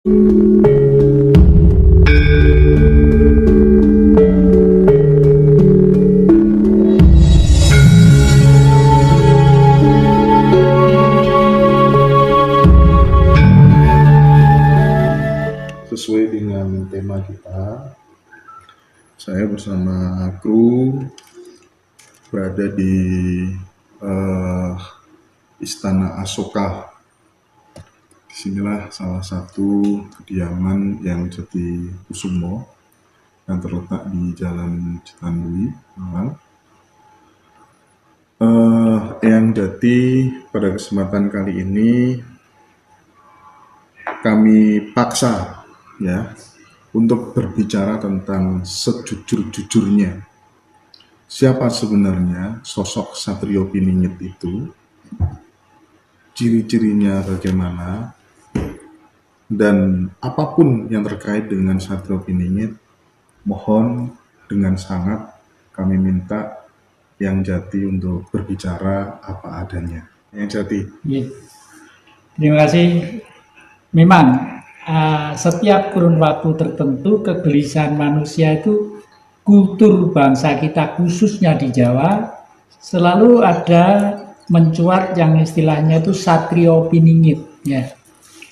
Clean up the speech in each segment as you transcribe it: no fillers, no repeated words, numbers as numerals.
Sesuai dengan tema kita, saya bersama kru berada di Istana Asoka. Disinilah salah satu kediaman yang Jati Kusumo yang terletak di Jalan Citandui, Malang. Eyang Jati pada kesempatan kali ini kami paksa untuk berbicara tentang sejujur-jujurnya. Siapa sebenarnya sosok Satrio Piningit itu, ciri-cirinya bagaimana, dan apapun yang terkait dengan Satrio Piningit, mohon dengan sangat kami minta Eyang Jati untuk berbicara apa adanya. Eyang Jati. Terima kasih. Memang setiap kurun waktu tertentu kegelisahan manusia itu, kultur bangsa kita khususnya di Jawa selalu ada mencuat yang istilahnya itu Satrio Piningit ya.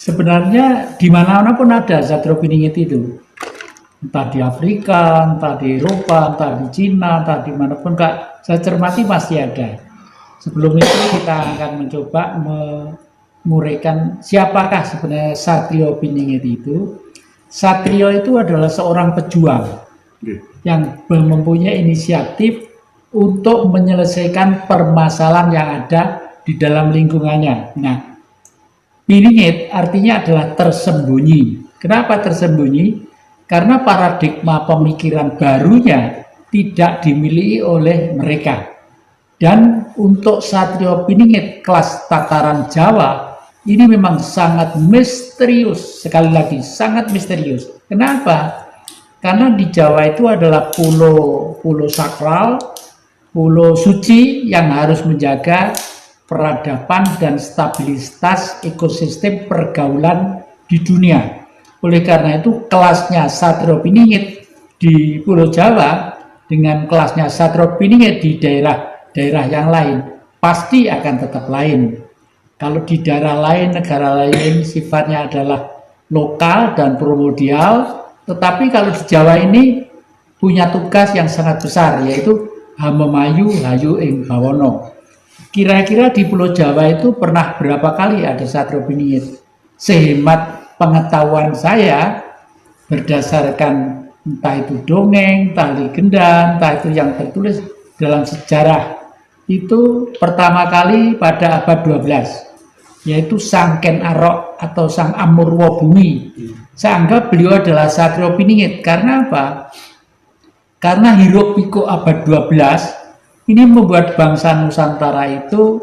Sebenarnya di mana-mana pun ada Satrio Piningit itu, entah di Afrika, entah di Eropa, entah di Cina, entah di manapun Kak, saya cermati pasti ada. Sebelum itu kita akan mencoba menguraikan siapakah sebenarnya Satrio Piningit itu. Satrio itu adalah seorang pejuang yang mempunyai inisiatif untuk menyelesaikan permasalahan yang ada di dalam lingkungannya. Nah, Piningit artinya adalah tersembunyi. Kenapa tersembunyi? Karena paradigma pemikiran barunya tidak dimiliki oleh mereka. Dan untuk Satrio Piningit kelas tataran Jawa ini memang sangat misterius, sekali lagi sangat misterius. Kenapa? Karena di Jawa itu adalah pulau sakral, pulau suci yang harus menjaga peradaban dan stabilitas ekosistem pergaulan di dunia. Oleh karena itu kelasnya Satrio Piningit di Pulau Jawa dengan kelasnya Satrio Piningit di daerah yang lain pasti akan tetap lain. Kalau di daerah lain, negara lain sifatnya adalah lokal dan primordial, tetapi kalau di Jawa ini punya tugas yang sangat besar, yaitu Hamemayu Hayu ing Bawono. Kira-kira di Pulau Jawa itu pernah berapa kali ada Satrio Piningit? Sehemat pengetahuan saya, berdasarkan entah itu dongeng, entah legenda, entah itu yang tertulis dalam sejarah, itu pertama kali pada abad 12. Yaitu Sang Ken Arok atau Sang Amurwa Bumi. Saya anggap beliau adalah Satrio Piningit. Karena apa? Karena hiruk pikuk abad 12 ini membuat bangsa Nusantara itu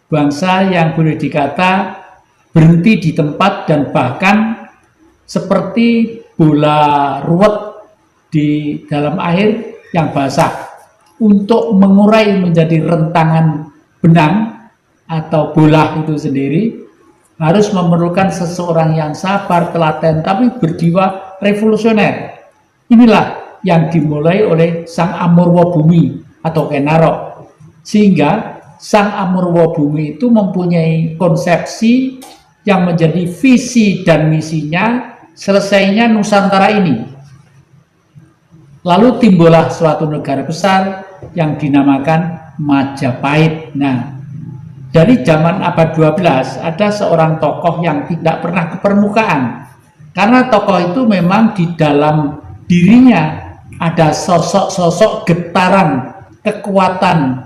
bangsa yang boleh dikata berhenti di tempat dan bahkan seperti bola ruwet di dalam air yang basah. Untuk mengurai menjadi rentangan benang atau bola itu sendiri harus memerlukan seseorang yang sabar, telaten, tapi berjiwa revolusioner. Inilah yang dimulai oleh Sang Amurwa Bumi atau Ken Arok. Sehingga Sang Amurwa Bumi itu mempunyai konsepsi yang menjadi visi dan misinya selesainya Nusantara ini. Lalu timbullah suatu negara besar yang dinamakan Majapahit. Nah, dari zaman abad 12 ada seorang tokoh yang tidak pernah ke permukaan. Karena tokoh itu memang di dalam dirinya ada sosok-sosok getaran kekuatan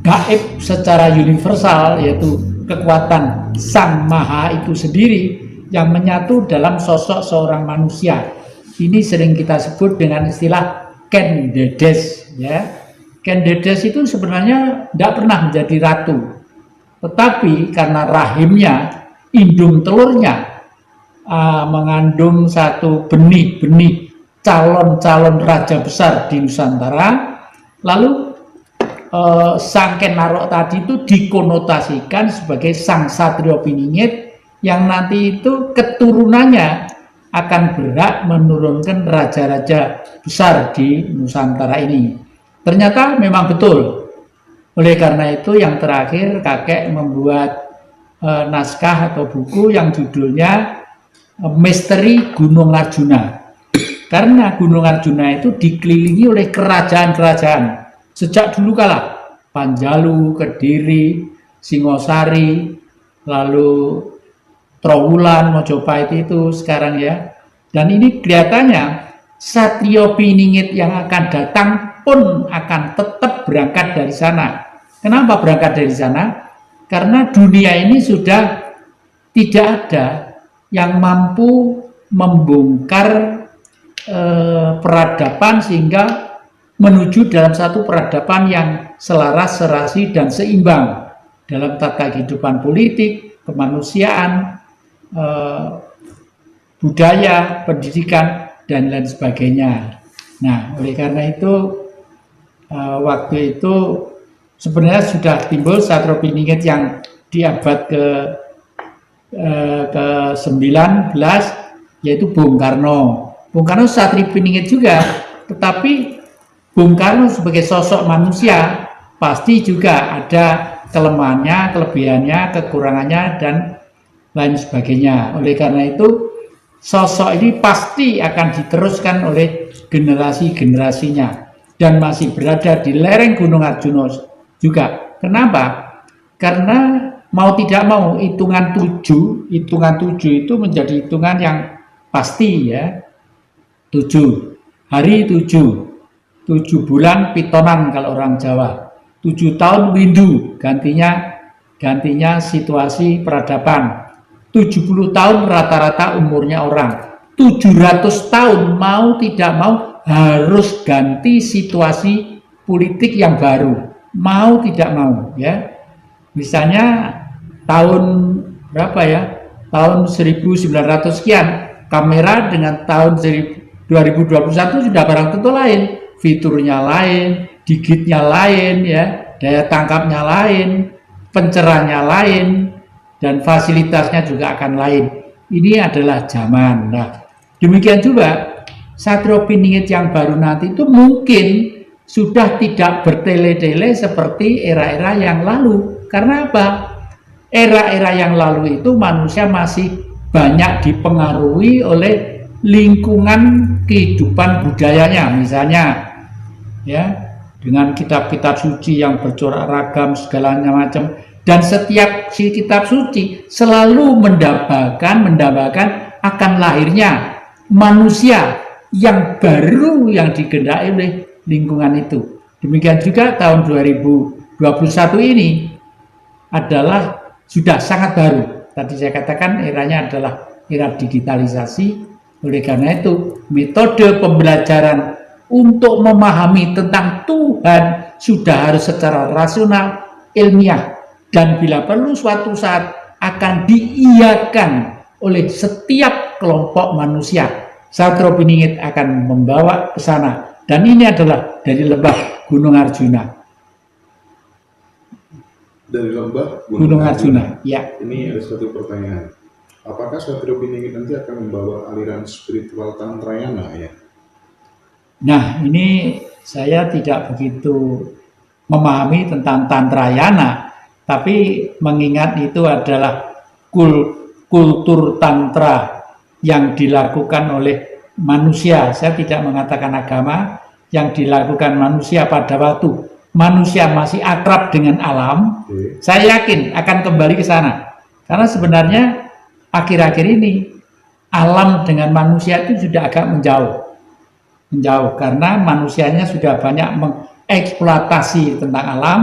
gaib secara universal, yaitu kekuatan Sang Maha itu sendiri yang menyatu dalam sosok seorang manusia. Ini sering kita sebut dengan istilah Ken Dedes ya. Ken Dedes itu sebenarnya tidak pernah menjadi ratu. Tetapi karena rahimnya, indung telurnya mengandung satu benih-benih calon-calon raja besar di Nusantara, lalu Sang Ken Arok tadi itu dikonotasikan sebagai Sang Satrio Piningit yang nanti itu keturunannya akan berhak menurunkan raja-raja besar di Nusantara ini. Ternyata memang betul. Oleh karena itu yang terakhir kakek membuat naskah atau buku yang judulnya Misteri Gunung Arjuna. Karena Gunung Arjuna itu dikelilingi oleh kerajaan-kerajaan sejak dulu kala, Panjalu, Kediri, Singosari, lalu Trowulan, Mojopahit itu sekarang ya. Dan ini kelihatannya Satrio Piningit yang akan datang pun akan tetap berangkat dari sana. Kenapa berangkat dari sana? Karena dunia ini sudah tidak ada yang mampu membongkar peradaban sehingga menuju dalam satu peradaban yang selaras, serasi, dan seimbang dalam tata kehidupan politik, kemanusiaan, budaya, pendidikan, dan lain sebagainya. Nah, oleh karena itu waktu itu sebenarnya sudah timbul Satrio Piningit yang di abad ke-19, yaitu Bung Karno. Bung Karno Satrio Piningit juga, tetapi Bung Karno sebagai sosok manusia pasti juga ada kelemahannya, kelebihannya, kekurangannya, dan lain sebagainya. Oleh karena itu sosok ini pasti akan diteruskan oleh generasi-generasinya dan masih berada di lereng Gunung Arjuna juga. Kenapa? Karena mau tidak mau hitungan 7 itu menjadi hitungan yang pasti ya. 7 hari 7 bulan pitonan kalau orang Jawa, 7 tahun windu gantinya situasi peradaban, 70 tahun rata-rata umurnya orang, 700 tahun mau tidak mau harus ganti situasi politik yang baru, mau tidak mau ya. Misalnya tahun berapa ya, tahun 1900 sekian, kamera dengan tahun 2021 sudah barang tentu lain, fiturnya lain, digitnya lain ya, daya tangkapnya lain, pencerahnya lain, dan fasilitasnya juga akan lain. Ini adalah zaman. Nah, demikian juga Satrio Piningit yang baru nanti itu mungkin sudah tidak bertele-tele seperti era-era yang lalu. Karena apa? Era-era yang lalu itu manusia masih banyak dipengaruhi oleh lingkungan kehidupan budayanya, misalnya ya, dengan kitab-kitab suci yang bercorak ragam segalanya macam, dan setiap si kitab suci selalu mendambakan akan lahirnya manusia yang baru yang digendaki oleh lingkungan itu. Demikian juga tahun 2021 ini adalah sudah sangat baru. Tadi saya katakan eranya adalah era digitalisasi. Oleh karena itu, metode pembelajaran untuk memahami tentang Tuhan sudah harus secara rasional, ilmiah, dan bila perlu suatu saat akan diiyakan oleh setiap kelompok manusia. Satrio Piningit akan membawa ke sana, dan ini adalah dari lembah Gunung Arjuna. Dari lembah Gunung Arjuna, ya. Ini ada satu pertanyaan. Apakah Satrio Piningit nanti akan membawa aliran spiritual Tantrayana ya? Nah, ini saya tidak begitu memahami tentang Tantrayana, tapi mengingat itu adalah kultur Tantra yang dilakukan oleh manusia. Saya tidak mengatakan agama, yang dilakukan manusia pada waktu manusia masih akrab dengan alam. Saya yakin akan kembali ke sana. Karena sebenarnya akhir-akhir ini alam dengan manusia itu sudah agak menjauh karena manusianya sudah banyak mengeksploitasi tentang alam.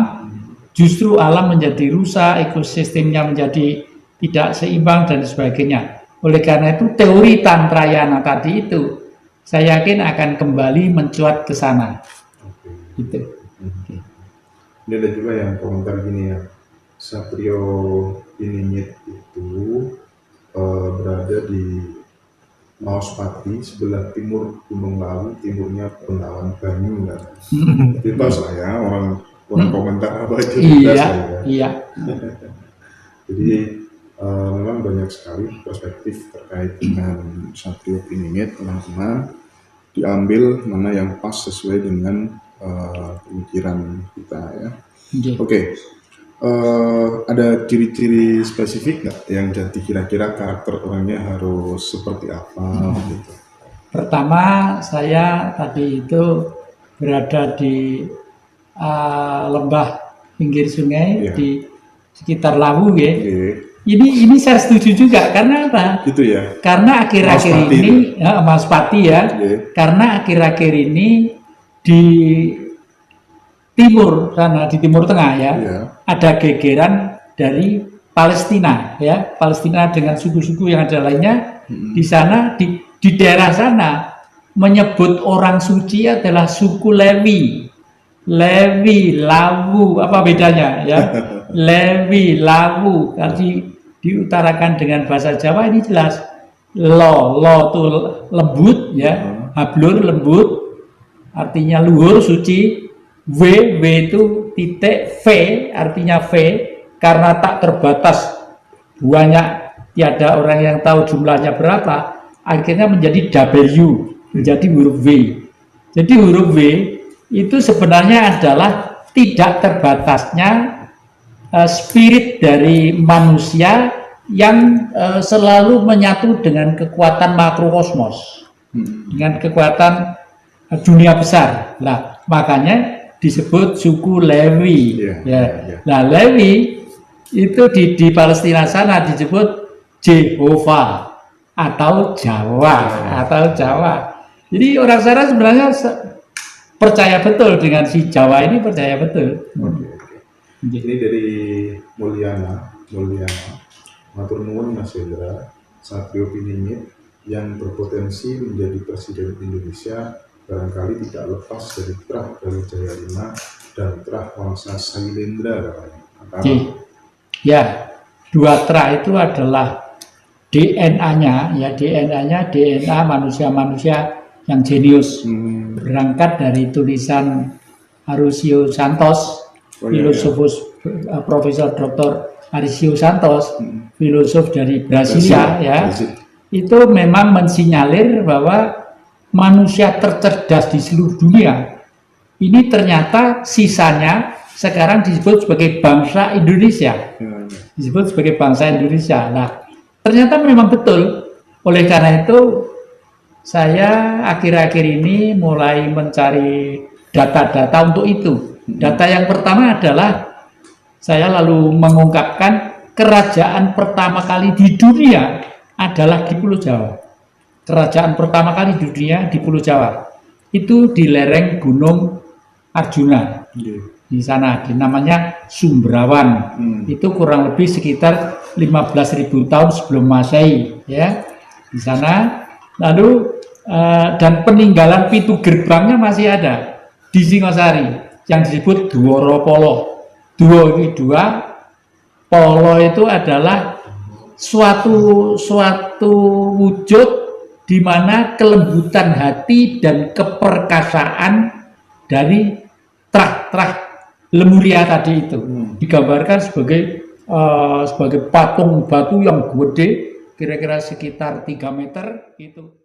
Justru alam menjadi rusak, ekosistemnya menjadi tidak seimbang dan sebagainya. Oleh karena itu teori Tantrayana tadi itu saya yakin akan kembali mencuat ke sana. Gitu. Ini ada juga yang komentar gini ya, Satrio Piningit itu berada di Maospati, sebelah timur Gunung Lawu, timurnya Bengawan Banyu kan. Bebas lah ya, orang komentar apa aja bebas lah ya. Iya. Jadi Memang banyak sekali perspektif terkait dengan Satrio Piningit, teman-teman. Diambil mana yang pas sesuai dengan pemikiran kita ya. Nggih. Oke, ada ciri-ciri spesifik nggak yang jadi kira-kira karakter orangnya harus seperti apa gitu? Pertama, saya tadi itu berada di lembah pinggir sungai Iya. di sekitar Lawu ya. Oke, Ini saya setuju juga karena apa? gitu ya. Karena akhir-akhir Mas Pati ini Mas Pati ya, Oke. karena akhir-akhir ini di timur sana, di Timur Tengah ya, Iya. ada gegeran dari Palestina ya, Palestina dengan suku-suku yang ada lainnya. Di sana di daerah sana menyebut orang suci adalah suku Lewi. Lewi, Lawu, apa bedanya ya? Lewi, Lawu. Tadi diutarakan dengan bahasa Jawa ini jelas. Lo itu lembut ya, hablur lembut, artinya luhur suci. W itu titik, V artinya V, karena tak terbatas banyak, tiada orang yang tahu jumlahnya berapa, akhirnya menjadi W, menjadi huruf W. Jadi huruf W itu sebenarnya adalah tidak terbatasnya spirit dari manusia yang selalu menyatu dengan kekuatan makrokosmos, dengan kekuatan dunia besar. Nah, makanya disebut suku Lewi. Iya. Nah, Lewi itu di Palestina sana disebut Jehovah atau Jawa. Jadi orang sana sebenarnya percaya betul dengan si Jawa ini, percaya betul. Oke. Ini dari Mulyana. Matur nuwun Mas Hendra, Satrio Piningit yang berpotensi menjadi presiden Indonesia barangkali tidak lepas dari Trah Brawijaya V dan Trah Wangsa Sailendra katanya. Ya, dua Trah itu adalah DNA-nya, DNA manusia-manusia yang jenius. Berangkat dari tulisan Arusio Santos, filosofus Profesor Dr. Arusio Santos, filosof dari Brasilia ya. Itu memang mensinyalir bahwa manusia tercerdas di seluruh dunia ini ternyata sisanya sekarang disebut sebagai bangsa Indonesia. Disebut sebagai bangsa Indonesia. Nah, ternyata memang betul. Oleh karena itu, saya akhir-akhir ini mulai mencari data-data untuk itu. Data yang pertama adalah saya lalu mengungkapkan kerajaan pertama kali di dunia adalah di Pulau Jawa. Kerajaan pertama kali di dunia di Pulau Jawa. Itu di lereng Gunung Arjuna. Di sana, namanya Sumbrawan. Itu kurang lebih sekitar 15.000 tahun sebelum Masehi, ya. Di sana. Lalu dan peninggalan pintu gerbangnya masih ada di Singosari yang disebut Dwara Polo. Dua itu dua, Polo itu adalah suatu wujud di mana kelembutan hati dan keperkasaan dari Trah Lemuria tadi itu digambarkan sebagai patung batu yang gede, kira-kira sekitar 3 meter itu.